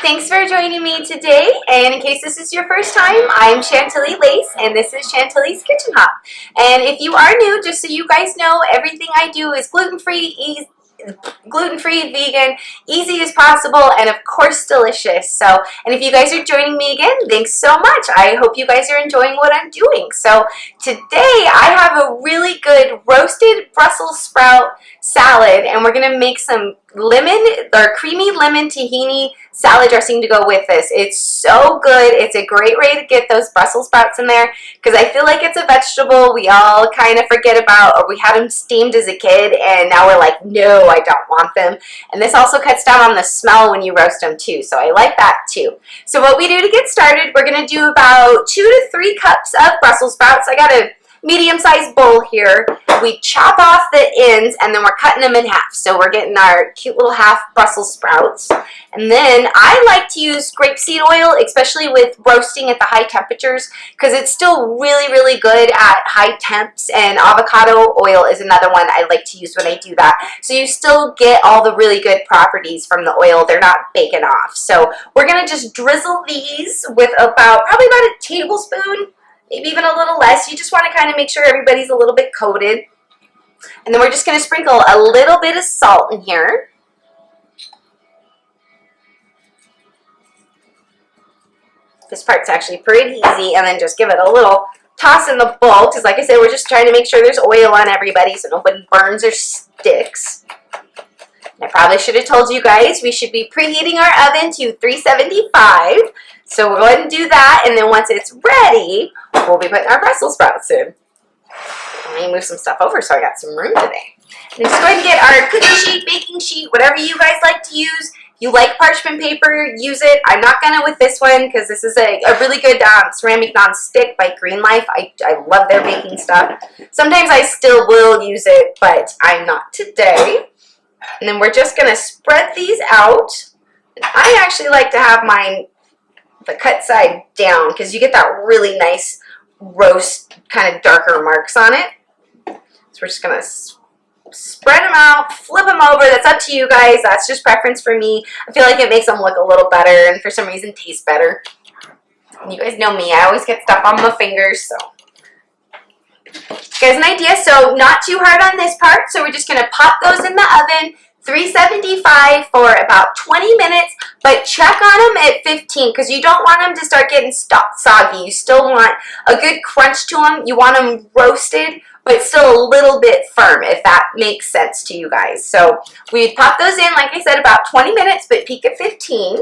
Thanks for joining me today, and in case this is your first time, I'm Chantilly'S, and this is Chantilly's Kitchen Hop. And if you are new, just so you guys know, everything I do is gluten-free, vegan, easy as possible, and of course delicious. So, and if you guys are joining me again, thanks so much. I hope you guys are enjoying what I'm doing. So today I have a really good roasted Brussels sprout salad, and we're gonna make some creamy lemon tahini salad dressing to go with this. It's so good. It's a great way to get those Brussels sprouts in there, because I feel like it's a vegetable we all kind of forget about, or we had them steamed as a kid and now we're like, no, I don't want them. And this also cuts down on the smell when you roast them too, so I like that too. So what we do to get started, we're going to do about 2 to 3 cups of Brussels sprouts. I got a medium-sized bowl here. We chop off the ends and then we're cutting them in half. So we're getting our cute little half Brussels sprouts. And then I like to use grapeseed oil, especially with roasting at the high temperatures, because it's still really, really good at high temps. And avocado oil is another one I like to use when I do that. So you still get all the really good properties from the oil. They're not baking off. So we're going to just drizzle these with probably about a tablespoon, maybe even a little less. You just want to kind of make sure everybody's a little bit coated. And then we're just going to sprinkle a little bit of salt in here. This part's actually pretty easy. And then just give it a little toss in the bowl, because like I said, we're just trying to make sure there's oil on everybody so nobody burns or sticks. And I probably should have told you guys we should be preheating our oven to 375. So we'll go ahead and do that, and then once it's ready, we'll be putting our Brussels sprouts in. Let me move some stuff over so I got some room today. And just go ahead and get our cookie sheet, baking sheet, whatever you guys like to use. If you like parchment paper, use it. I'm not gonna with this one because this is a really good ceramic non-stick by Green Life. I love their baking stuff. Sometimes I still will use it, but I'm not today. And then we're just gonna spread these out. And I actually like to have mine the cut side down, because you get that really nice roast kind of darker marks on it. So we're just gonna spread them out, flip them over. That's up to you guys. That's just preference for me. I feel like it makes them look a little better and for some reason taste better. And you guys know me, I always get stuff on my fingers, so you guys an idea. So not too hard on this part, so we're just gonna pop those in the oven, 375 for about 20 minutes, but check on them at 15, because you don't want them to start getting soggy. You still want a good crunch to them. You want them roasted, but still a little bit firm, if that makes sense to you guys. So we pop those in, like I said, about 20 minutes, but peak at 15.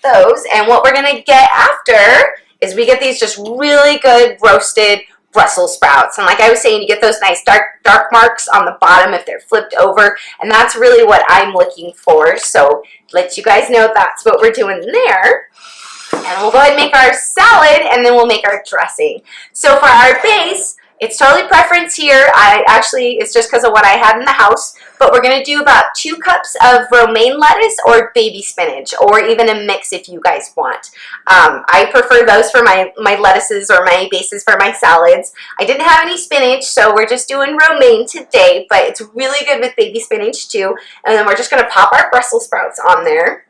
Those, and what we're gonna get after is we get these just really good roasted Brussels sprouts. And like I was saying, you get those nice dark marks on the bottom if they're flipped over, and that's really what I'm looking for. So let you guys know that's what we're doing there. And we'll go ahead and make our salad, and then we'll make our dressing. So for our base, it's totally preference here. It's just because of what I had in the house, but we're going to do about 2 cups of romaine lettuce or baby spinach, or even a mix if you guys want. I prefer those for my lettuces or my bases for my salads. I didn't have any spinach, so we're just doing romaine today, but it's really good with baby spinach too. And then we're just going to pop our Brussels sprouts on there.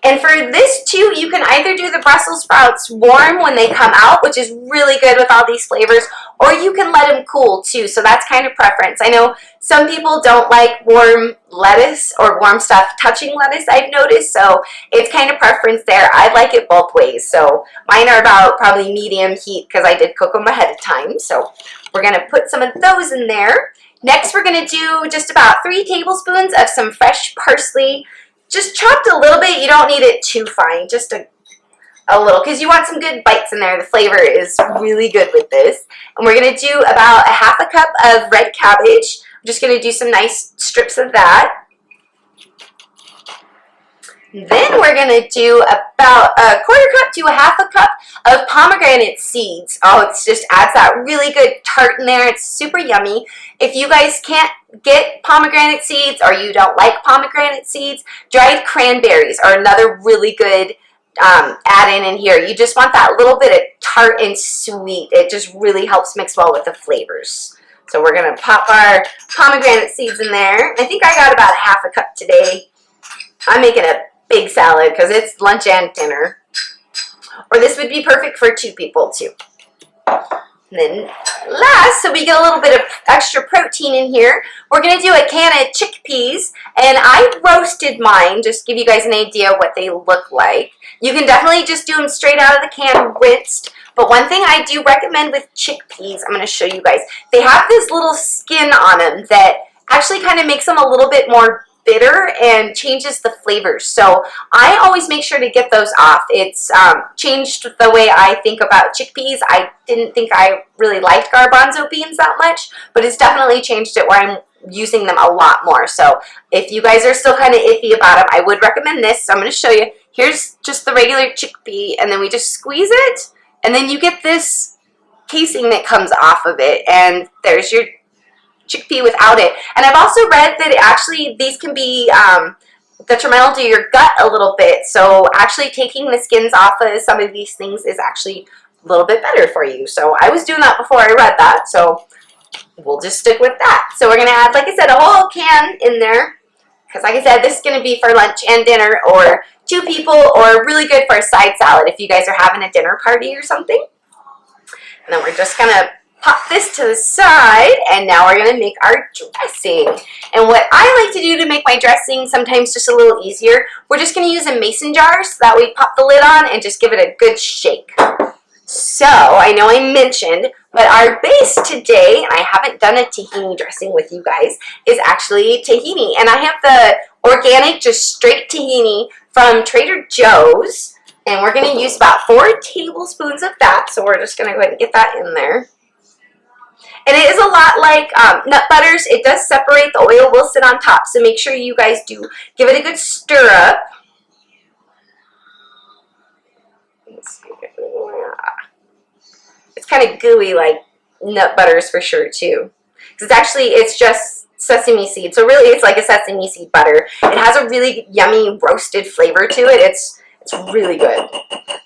And for this too, you can either do the Brussels sprouts warm when they come out, which is really good with all these flavors, or you can let them cool too. So that's kind of preference. I know some people don't like warm lettuce or warm stuff touching lettuce, I've noticed. So it's kind of preference there. I like it both ways. So mine are about probably medium heat because I did cook them ahead of time. So we're going to put some of those in there. Next, we're going to do just about 3 tablespoons of some fresh parsley. Just chopped a little bit. You don't need it too fine, just a little, because you want some good bites in there. The flavor is really good with this. And we're going to do about a ½ cup of red cabbage. I'm just going to do some nice strips of that. Then we're going to do about a ¼ cup to a ½ cup of pomegranate seeds. Oh, it just adds that really good tart in there. It's super yummy. If you guys can't get pomegranate seeds, or you don't like pomegranate seeds, dried cranberries are another really good add in here. You just want that little bit of tart and sweet. It just really helps mix well with the flavors. So we're going to pop our pomegranate seeds in there. I think I got about a ½ cup today. I'm making a big salad because it's lunch and dinner. Or this would be perfect for 2 people too. And then last, so we get a little bit of extra protein in here, we're going to do a can of chickpeas. And I roasted mine, just to give you guys an idea of what they look like. You can definitely just do them straight out of the can, rinsed. But one thing I do recommend with chickpeas, I'm going to show you guys, they have this little skin on them that actually kind of makes them a little bit more bitter and changes the flavors. So I always make sure to get those off. It's changed the way I think about chickpeas. I didn't think I really liked garbanzo beans that much, but it's definitely changed it where I'm using them a lot more. So if you guys are still kind of iffy about them, I would recommend this. So I'm going to show you. Here's just the regular chickpea, and then we just squeeze it, and then you get this casing that comes off of it, and there's your chickpea without it. And I've also read that actually these can be detrimental to your gut a little bit. So actually taking the skins off of some of these things is actually a little bit better for you. So I was doing that before I read that. So we'll just stick with that. So we're going to add, like I said, a whole can in there. Because like I said, this is going to be for lunch and dinner, or 2 people, or really good for a side salad if you guys are having a dinner party or something. And then we're just going to pop this to the side, and now we're going to make our dressing. And what I like to do to make my dressing sometimes just a little easier, we're just going to use a mason jar so that we pop the lid on and just give it a good shake. So, I know I mentioned, but our base today, and I haven't done a tahini dressing with you guys, is actually tahini. And I have the organic, just straight tahini from Trader Joe's, and we're going to use about 4 tablespoons of that, so we're just going to go ahead and get that in there. And it is a lot like nut butters. It does separate. The oil will sit on top. So make sure you guys do give it a good stir up. It's kind of gooey like nut butters for sure too. Because it's just sesame seed. So really it's like a sesame seed butter. It has a really yummy roasted flavor to it. It's really good.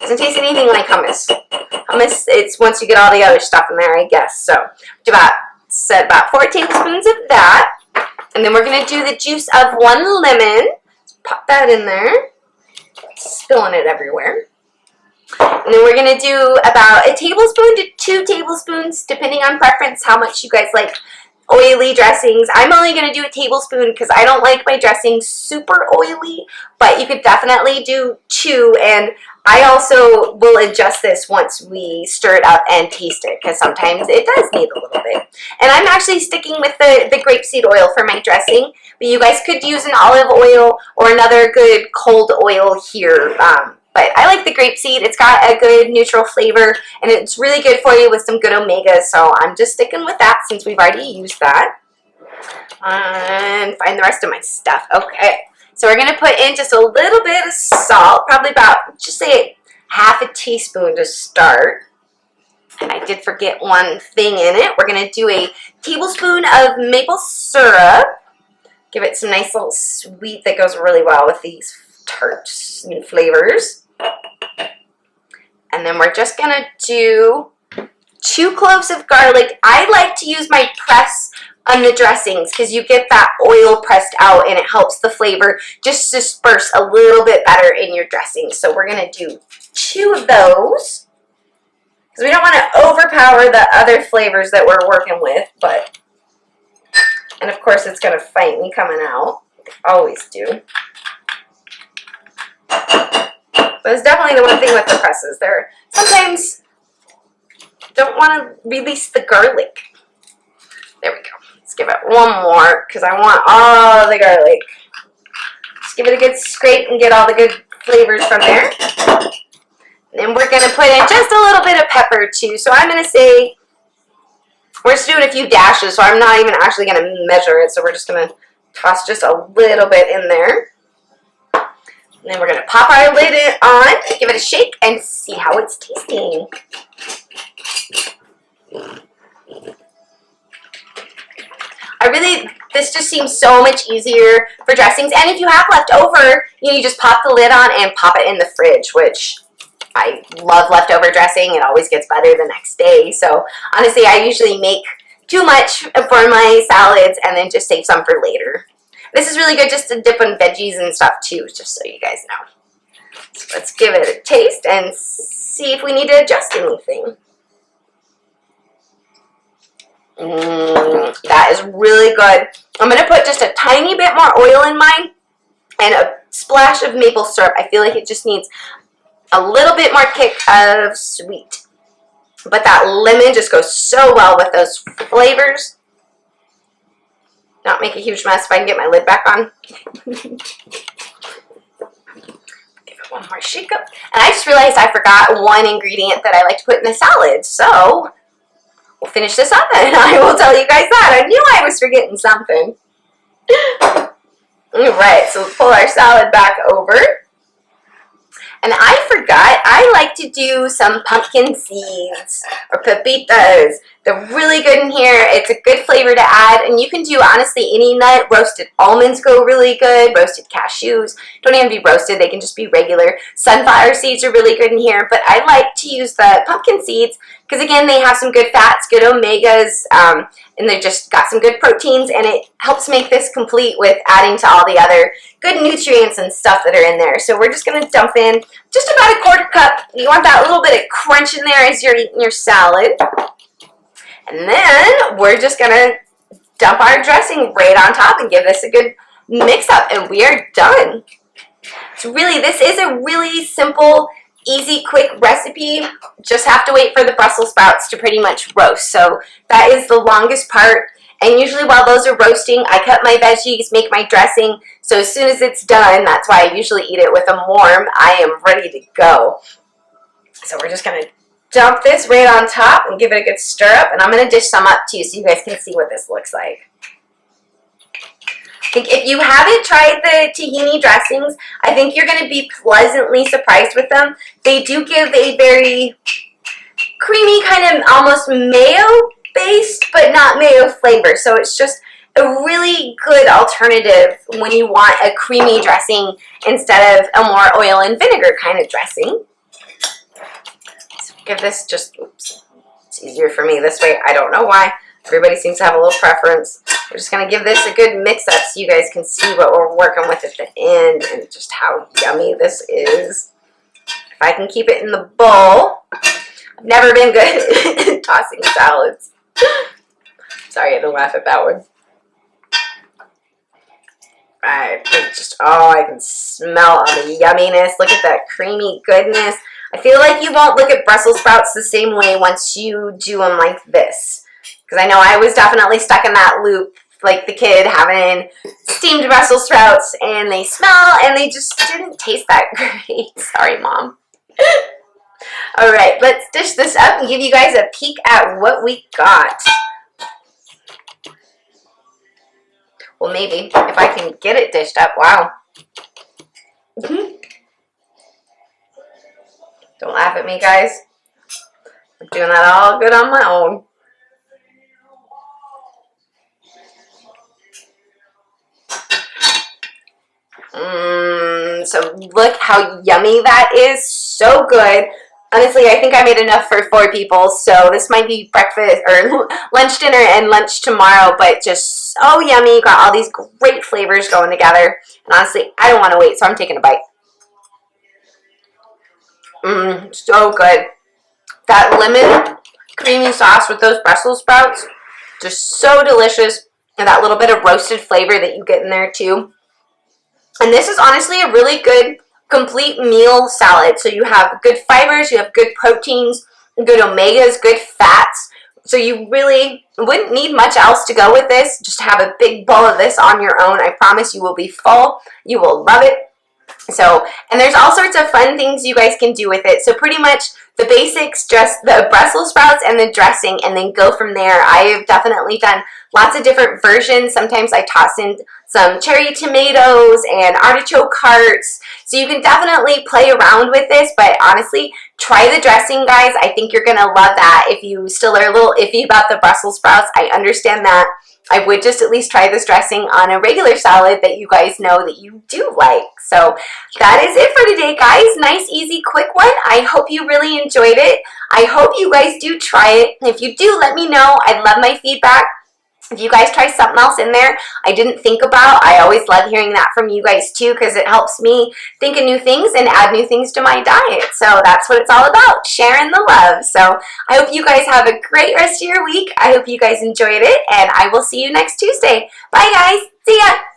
Doesn't taste anything like hummus. Hummus, it's once you get all the other stuff in there, I guess. So, do about 4 tablespoons of that. And then we're going to do the juice of 1 lemon. Just pop that in there. Spilling it everywhere. And then we're going to do about a tablespoon to 2 tablespoons, depending on preference, how much you guys like oily dressings. I'm only going to do a tablespoon because I don't like my dressing super oily, but you could definitely do 2, and I also will adjust this once we stir it up and taste it, because sometimes it does need a little bit. And I'm actually sticking with the grapeseed oil for my dressing, but you guys could use an olive oil or another good cold oil here. But I like the grapeseed. It's got a good neutral flavor, and it's really good for you with some good omegas. So I'm just sticking with that since we've already used that. And find the rest of my stuff. Okay. So we're going to put in just a little bit of salt, probably about, just say half a teaspoon to start. And I did forget one thing in it. We're going to do a tablespoon of maple syrup. Give it some nice little sweet that goes really well with these tart flavors. And then we're just going to do 2 cloves of garlic. I like to use my press on the dressings because you get that oil pressed out and it helps the flavor just disperse a little bit better in your dressing. So we're going to do 2 of those because we don't want to overpower the other flavors that we're working with. And of course it's going to fight me coming out. They always do. But it's definitely the one thing with the presses. They're sometimes don't want to release the garlic. There we go. Let's give it one more because I want all the garlic. Just give it a good scrape and get all the good flavors from there. And then we're going to put in just a little bit of pepper too. So I'm going to say, we're just doing a few dashes, so I'm not even actually going to measure it. So we're just going to toss just a little bit in there. And then we're going to pop our lid on, give it a shake, and see how it's tasting. This just seems so much easier for dressings. And if you have leftover, you just pop the lid on and pop it in the fridge, which I love leftover dressing. It always gets better the next day. So honestly, I usually make too much for my salads and then just save some for later. This is really good just to dip in veggies and stuff too, just so you guys know. So let's give it a taste and see if we need to adjust anything. That is really good. I'm going to put just a tiny bit more oil in mine and a splash of maple syrup. I feel like it just needs a little bit more kick of sweet. But that lemon just goes so well with those flavors. Not make a huge mess if I can get my lid back on. Give it one more shake up. And I just realized I forgot one ingredient that I like to put in a salad. So we'll finish this up and I will tell you guys that. I knew I was forgetting something. Alright, so we'll pull our salad back over. And I forgot, I like to do some pumpkin seeds or pepitas. They're really good in here. It's a good flavor to add. And you can do, honestly, any nut. Roasted almonds go really good. Roasted cashews. Don't even be roasted. They can just be regular. Sunflower seeds are really good in here. But I like to use the pumpkin seeds because, again, they have some good fats, good omegas, and they've just got some good proteins. And it helps make this complete with adding to all the other good nutrients and stuff that are in there. So we're just going to dump in just about a quarter cup. You want that little bit of crunch in there as you're eating your salad. And then we're just going to dump our dressing right on top and give this a good mix up. And we are done. So really, this is a really simple, easy, quick recipe. Just have to wait for the Brussels sprouts to pretty much roast. So that is the longest part. And usually while those are roasting, I cut my veggies, make my dressing. So as soon as it's done, that's why I usually eat it with them warm. I am ready to go. So we're just going to dump this right on top and give it a good stir up. And I'm going to dish some up too so you guys can see what this looks like. I think if you haven't tried the tahini dressings, I think you're going to be pleasantly surprised with them. They do give a very creamy kind of almost mayo based, but not mayo flavor. So it's just a really good alternative when you want a creamy dressing instead of a more oil and vinegar kind of dressing. So give this just, oops, it's easier for me this way. I don't know why. Everybody seems to have a little preference. We're just going to give this a good mix up so you guys can see what we're working with at the end and just how yummy this is. If I can keep it in the bowl. I've never been good at tossing salads. Sorry, I had to laugh at that one. Right, it's just, oh, I can smell all the yumminess. Look at that creamy goodness. I feel like you won't look at Brussels sprouts the same way once you do them like this. Because I know I was definitely stuck in that loop, like the kid having steamed Brussels sprouts, and they smell, and they just didn't taste that great. Sorry, Mom. All right, let's dish this up and give you guys a peek at what we got. Well, maybe, if I can get it dished up. Wow. Don't laugh at me, guys. I'm doing that all good on my own. So look how yummy that is. So good. Honestly, I think I made enough for 4 people, so this might be breakfast or lunch, dinner, and lunch tomorrow, but just so yummy. Got all these great flavors going together, and honestly, I don't want to wait, so I'm taking a bite. So good. That lemon creamy sauce with those Brussels sprouts, just so delicious, and that little bit of roasted flavor that you get in there too. And this is honestly a really good complete meal salad. So you have good fibers, you have good proteins, good omegas, good fats. So you really wouldn't need much else to go with this. Just have a big bowl of this on your own. I promise you will be full. You will love it. So, and there's all sorts of fun things you guys can do with it. So pretty much the basics, just the Brussels sprouts and the dressing, and then go from there. I have definitely done lots of different versions. Sometimes I toss in some cherry tomatoes and artichoke hearts. So you can definitely play around with this, but honestly, try the dressing, guys. I think you're going to love that. If you still are a little iffy about the Brussels sprouts, I understand that. I would just at least try this dressing on a regular salad that you guys know that you do like. So that is it for today, guys. Nice, easy, quick one. I hope you really enjoyed it. I hope you guys do try it. If you do, let me know. I'd love my feedback. If you guys try something else in there I didn't think about, I always love hearing that from you guys too, because it helps me think of new things and add new things to my diet. So that's what it's all about, sharing the love. So I hope you guys have a great rest of your week. I hope you guys enjoyed it, and I will see you next Tuesday. Bye guys. See ya.